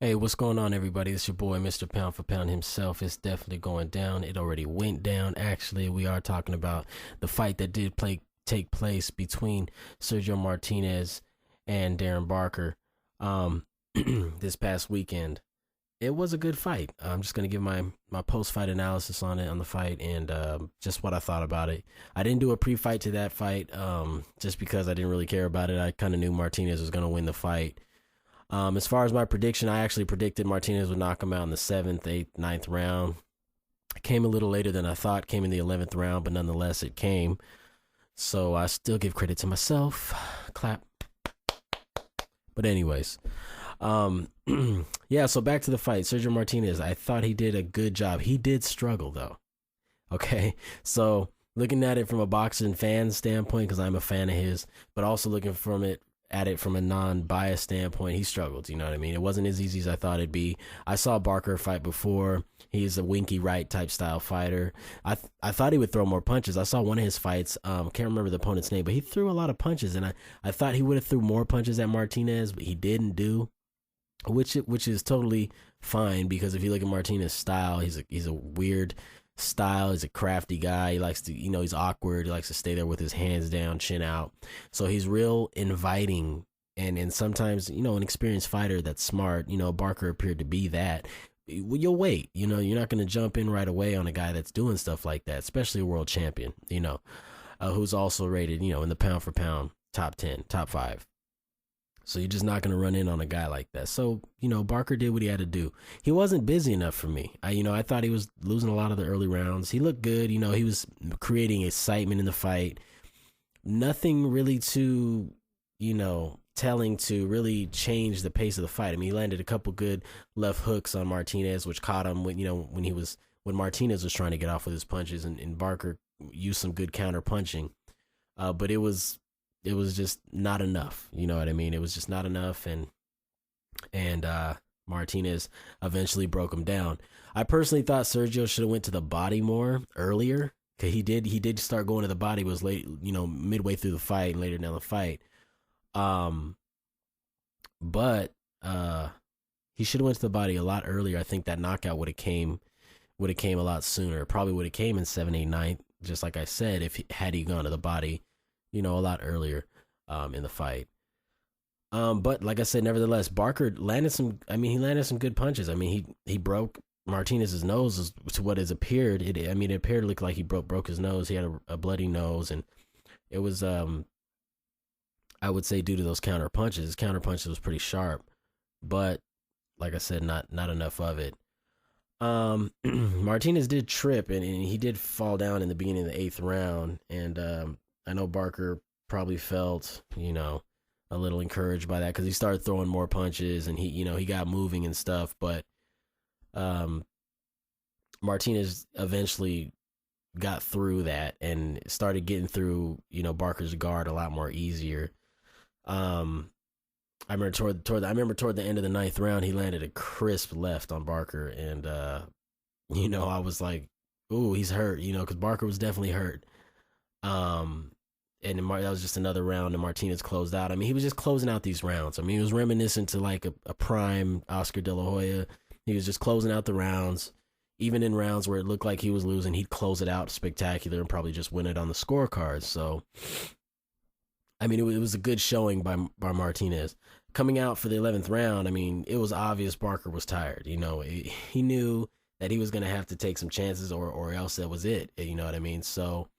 Hey, what's going on, everybody? It's your boy, Mr. Pound for Pound himself. It's definitely going down. It already went down. Actually, we are talking about the fight that did take place between Sergio Martinez and Darren Barker this past weekend. It was a good fight. I'm just gonna give my post fight analysis on it on the fight and just what I thought about it. I didn't do a pre fight to that fight just because I didn't really care about it. I kind of knew Martinez was gonna win the fight. As far as my prediction, I actually predicted Martinez would knock him out in the 7th, 8th, 9th round. It came a little later than I thought. Came in the 11th round, but nonetheless, it came. So I still give credit to myself. Clap. But anyways, yeah. So back to the fight. Sergio Martinez. I thought he did a good job. He did struggle though. Okay, so looking at it from a boxing fan standpoint, because I'm a fan of his, but also looking from it at it from a non-biased standpoint, he struggled. You know what I mean? It wasn't as easy as I thought it'd be. I saw Barker fight before. He's a winky right type style fighter. I thought he would throw more punches. I saw one of his fights. Can't remember the opponent's name, but he threw a lot of punches, and I thought he would have threw more punches at Martinez, but he didn't do. Which is totally fine because if you look at Martinez's style, he's a weird style. He's a crafty guy. He likes to, he's awkward. He likes to stay there with his hands down, chin out. So he's real inviting. And sometimes, an experienced fighter that's smart, Barker appeared to be that. Well, you'll wait. You're not going to jump in right away on a guy that's doing stuff like that, especially a world champion, who's also rated, in the pound for pound top 10, top 5. So you're just not going to run in on a guy like that. So, Barker did what he had to do. He wasn't busy enough for me. I thought he was losing a lot of the early rounds. He looked good. He was creating excitement in the fight. Nothing really too, telling to really change the pace of the fight. I mean, he landed a couple good left hooks on Martinez, which caught him when Martinez was trying to get off with his punches, and Barker used some good counter punching. But it was just not enough. You know what I mean? It was just not enough, and Martinez eventually broke him down. I personally thought Sergio should have went to the body more earlier. Cause he did start going to the body, was late, midway through the fight and later down the fight. But he should have went to the body a lot earlier. I think that knockout would have came a lot sooner. Probably would have came in 7, 8, 9, just like I said, had he gone to the body, a lot earlier in the fight. But like I said, nevertheless, Barker landed some good punches. I mean, he broke Martinez's nose to what has appeared. It appeared to look like he broke his nose. He had a bloody nose, and it was, I would say, due to those counter punches. His counter punches was pretty sharp, but like I said, not enough of it. Martinez did trip, and he did fall down in the beginning of the 8th round, and I know Barker probably felt, a little encouraged by that because he started throwing more punches and he got moving and stuff. But Martinez eventually got through that and started getting through, Barker's guard a lot more easier. I remember toward the end of the 9th round, he landed a crisp left on Barker, and I was like, "Ooh, he's hurt," because Barker was definitely hurt. And that was just another round, and Martinez closed out. I mean, he was just closing out these rounds. I mean, he was reminiscent to like a prime Oscar De La Hoya. He was just closing out the rounds. Even in rounds where it looked like he was losing, he'd close it out spectacular and probably just win it on the scorecards. So, I mean, it was a good showing by Martinez. Coming out for the 11th round, I mean, it was obvious Barker was tired. He knew that he was going to have to take some chances or else that was it. You know what I mean? So,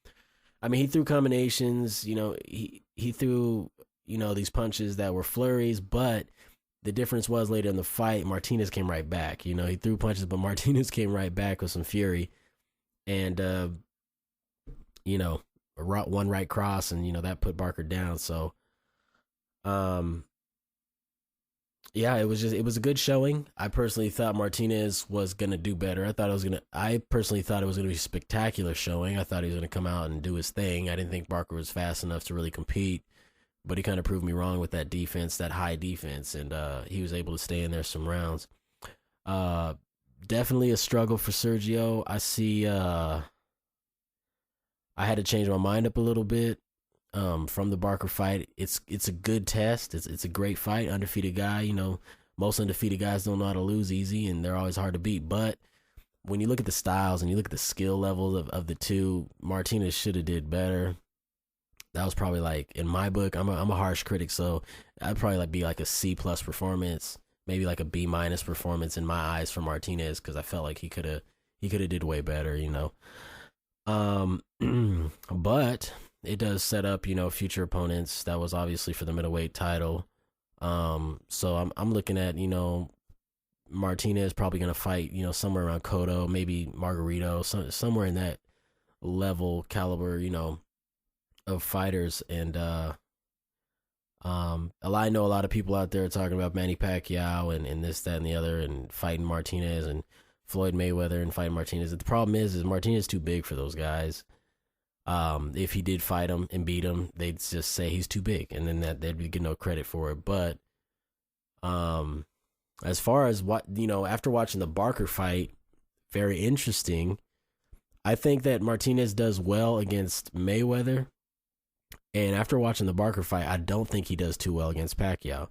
I mean, he threw combinations, he threw, these punches that were flurries, but the difference was later in the fight, Martinez came right back. He threw punches, but Martinez came right back with some fury. And, one right cross, and, that put Barker down. So, yeah, it was a good showing. I personally thought Martinez was going to do better. I personally thought it was going to be a spectacular showing. I thought he was going to come out and do his thing. I didn't think Barker was fast enough to really compete, but he kind of proved me wrong with that defense, that high defense, and he was able to stay in there some rounds. Definitely a struggle for Sergio. I see, I had to change my mind up a little bit. From the Barker fight. It's a good test. It's a great fight. Undefeated guy. Most undefeated guys don't know how to lose easy, and they're always hard to beat. But when you look at the styles and you look at the skill levels of the two, Martinez should have did better. That was probably like, in my book, I'm a harsh critic, so I'd probably like be like a C+ performance, maybe like a B- performance in my eyes for Martinez, because I felt like he could have did way better, you know. But it does set up, you know, future opponents. That was obviously for the middleweight title. So I'm looking at, you know, Martinez probably gonna fight, you know, somewhere around Cotto, maybe Margarito, somewhere in that level caliber, you know, of fighters. And I know a lot of people out there talking about Manny Pacquiao and this, that, and the other, and fighting Martinez, and Floyd Mayweather and fighting Martinez. The problem is Martinez too big for those guys. If he did fight him and beat him, they'd just say he's too big, and then they'd get no credit for it. But as far as what, you know, after watching the Barker fight, very interesting. I think that Martinez does well against Mayweather. And after watching the Barker fight, I don't think he does too well against Pacquiao.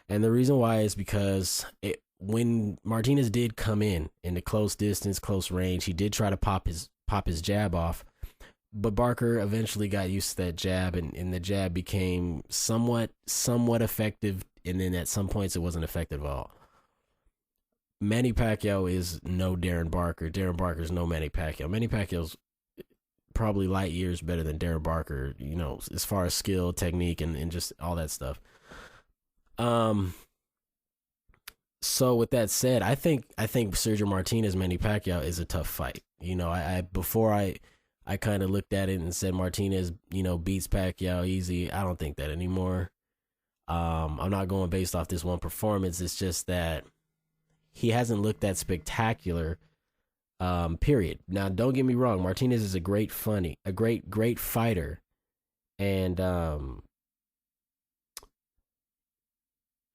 And the reason why is because when Martinez did come in the close distance, close range, he did try to pop his jab off. But Barker eventually got used to that jab, and the jab became somewhat effective. And then at some points, it wasn't effective at all. Manny Pacquiao is no Darren Barker. Darren Barker is no Manny Pacquiao. Manny Pacquiao's probably light years better than Darren Barker, you know, as far as skill, technique, and just all that stuff. So with that said, I think Sergio Martinez, Manny Pacquiao is a tough fight. You know, before I kind of looked at it and said Martinez, you know, beats Pacquiao easy. I don't think that anymore. I'm not going based off this one performance. It's just that he hasn't looked that spectacular. Period. Now, don't get me wrong. Martinez is a great fighter, and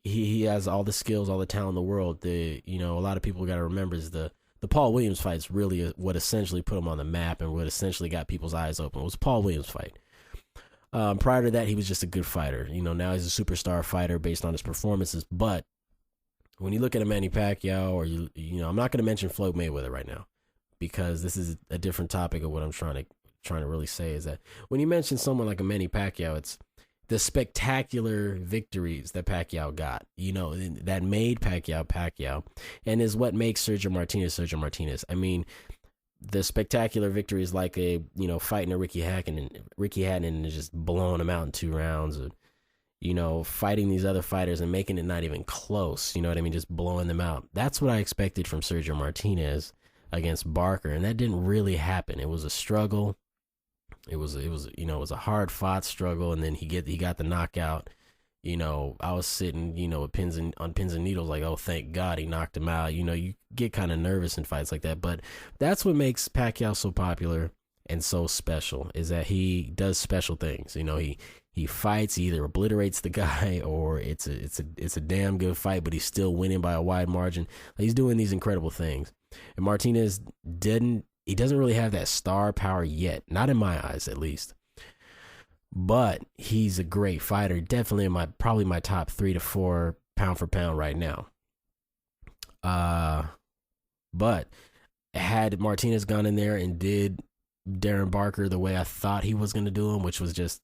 he has all the skills, all the talent in the world. A lot of people got to remember is the Paul Williams fight's really what essentially put him on the map and what essentially got people's eyes open. It was the Paul Williams fight. Prior to that, he was just a good fighter. You know, now he's a superstar fighter based on his performances. But when you look at a Manny Pacquiao, or you know, I'm not going to mention Floyd Mayweather right now, because this is a different topic of what I'm trying to really say is that when you mention someone like a Manny Pacquiao, it's the spectacular victories that Pacquiao got, you know, that made Pacquiao, and is what makes Sergio Martinez. I mean, the spectacular victories like fighting a Ricky Hatton and just blowing him out in 2 rounds, or, you know, fighting these other fighters and making it not even close, you know what I mean, just blowing them out. That's what I expected from Sergio Martinez against Barker, and that didn't really happen. It was a struggle. It was a hard fought struggle, and then he got the knockout. You know, I was sitting, you know, with pins and needles, like, oh, thank God he knocked him out. You know, you get kind of nervous in fights like that, but that's what makes Pacquiao so popular and so special, is that he does special things. You know, he fights, he either obliterates the guy, or it's a damn good fight, but he's still winning by a wide margin. He's doing these incredible things. And Martinez doesn't really have that star power yet, not in my eyes at least. But he's a great fighter, definitely in probably my top 3 to 4 pound for pound right now. But had Martinez gone in there and did Darren Barker the way I thought he was going to do him, which was just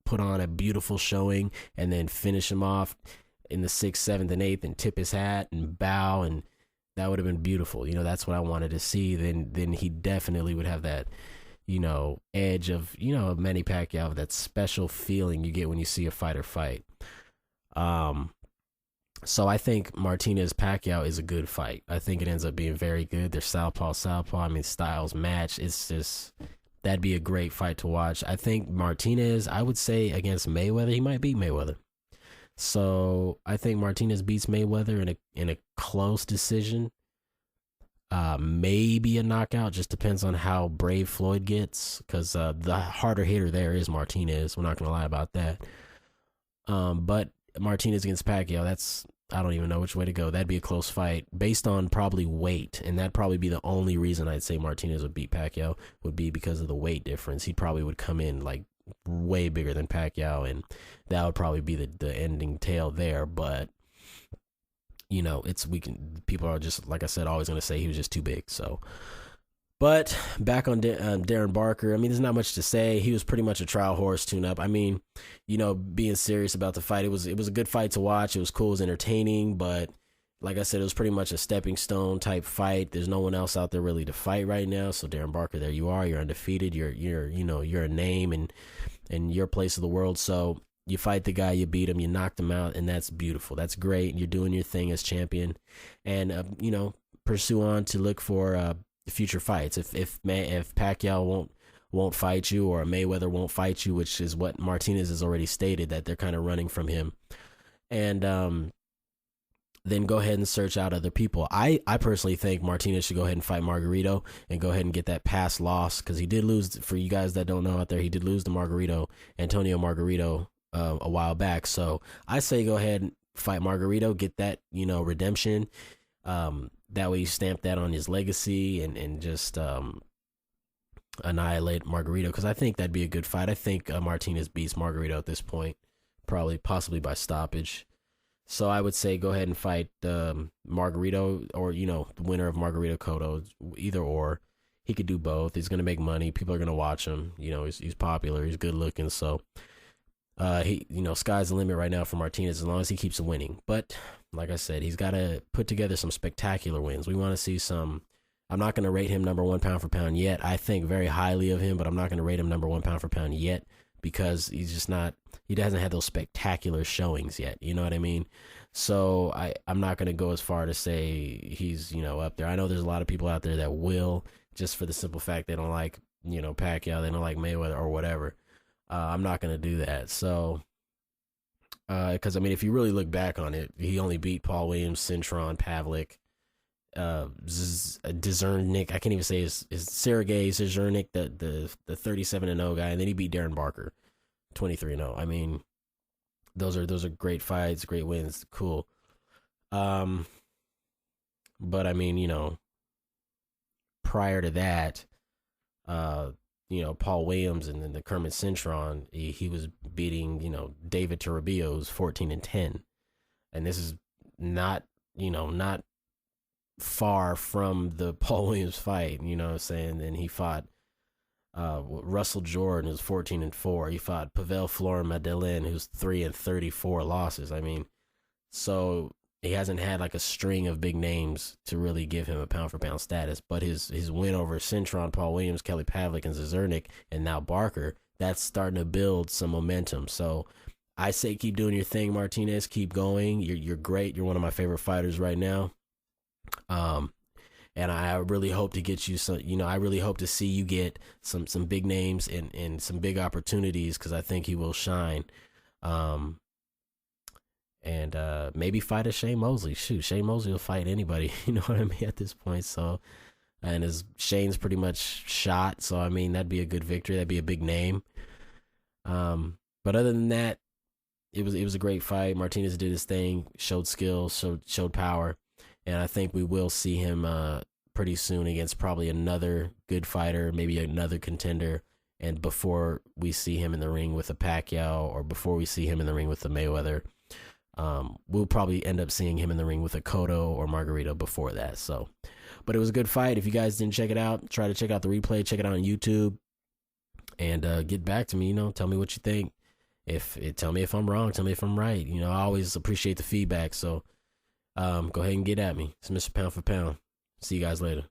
put on a beautiful showing and then finish him off in the 6th, 7th, and 8th and tip his hat and bow, and that would have been beautiful. You know, that's what I wanted to see. Then he definitely would have that, you know, edge of, you know, Manny Pacquiao, that special feeling you get when you see a fighter fight. So I think Martinez Pacquiao is a good fight. I think it ends up being very good. They're southpaw. I mean, styles match. It's just, that'd be a great fight to watch. I think Martinez, I would say against Mayweather, he might beat Mayweather. So I think Martinez beats Mayweather in a close decision. Maybe a knockout, just depends on how brave Floyd gets, because the harder hitter there is Martinez. We're not going to lie about that. But Martinez against Pacquiao, I don't even know which way to go. That'd be a close fight based on probably weight, and that'd probably be the only reason I'd say Martinez would beat Pacquiao, would be because of the weight difference. He probably would come in like way bigger than Pacquiao, and that would probably be the ending tale there. But people are just, like I said, always going to say he was just too big. So, but back on Darren Barker, I mean, there's not much to say. He was pretty much a trial horse tune-up. I mean, being serious about the fight, it was a good fight to watch. It was cool, it was entertaining, but like I said, it was pretty much a stepping stone type fight. There's no one else out there really to fight right now. So Darren Barker, there you are. You're undefeated. You're a name in your place of the world. So you fight the guy, you beat him, you knocked him out, and that's beautiful. That's great. You're doing your thing as champion, and pursue on to look for future fights. If Pacquiao won't fight you, or Mayweather won't fight you, which is what Martinez has already stated, that they're kind of running from him, and then go ahead and search out other people. I personally think Martinez should go ahead and fight Margarito and go ahead and get that past loss, because he did lose. For you guys that don't know out there, he did lose to Antonio Margarito a while back. So I say go ahead and fight Margarito, get that redemption. That way you stamp that on his legacy and just annihilate Margarito, because I think that'd be a good fight. I think Martinez beats Margarito at this point, possibly by stoppage. So I would say go ahead and fight Margarito, or the winner of Margarito Cotto, either or. He could do both. He's gonna make money. People are gonna watch him. He's popular. He's good looking. So sky's the limit right now for Martinez, as long as he keeps winning. But like I said, he's got to put together some spectacular wins. We want to see some. I'm not going to rate him number one pound for pound yet. I think very highly of him, but I'm not going to rate him number one pound for pound yet, because he's just not. He doesn't have those spectacular showings yet. You know what I mean? So I'm not going to go as far to say he's up there. I know there's a lot of people out there that will, just for the simple fact they don't like Pacquiao, they don't like Mayweather or whatever. I'm not going to do that. So, because, I mean, if you really look back on it, he only beat Paul Williams, Cintron, Pavlik, Dzernik. I can't even say his Sergey Dzernik, the 37-0 guy, and then he beat Darren Barker, 23-0. I mean, those are great fights, great wins, cool. But I mean, prior to that, Paul Williams and then the Kermit Cintron, he was beating, David Toribio's 14-10. And this is not far from the Paul Williams fight, what I'm saying? And he fought Russell Jordan, who's 14-4. He fought Pavel Florin-Madeleine, who's 3-34 losses. I mean, so he hasn't had like a string of big names to really give him a pound for pound status, but his win over Cintron, Paul Williams, Kelly Pavlik, and Dzernik, and now Barker, that's starting to build some momentum. So I say keep doing your thing, Martinez. Keep going. You're great. You're one of my favorite fighters right now. And I really hope to get you some. I really hope to see you get some big names and some big opportunities, because I think he will shine. And maybe fight a Shane Mosley. Shoot, Shane Mosley will fight anybody, you know what I mean, at this point. So, and Shane's pretty much shot, so I mean that'd be a good victory. That'd be a big name. But other than that, it was a great fight. Martinez did his thing, showed skill, showed power, and I think we will see him pretty soon against probably another good fighter, maybe another contender. And before we see him in the ring with a Pacquiao, or before we see him in the ring with a Mayweather. We'll probably end up seeing him in the ring with a Cotto or Margarito before that. So, but it was a good fight. If you guys didn't check it out, try to check out the replay, check it out on YouTube, and get back to me. Tell me what you think. Tell me if I'm wrong, tell me if I'm right. I always appreciate the feedback. So, go ahead and get at me. It's Mr. Pound for Pound. See you guys later.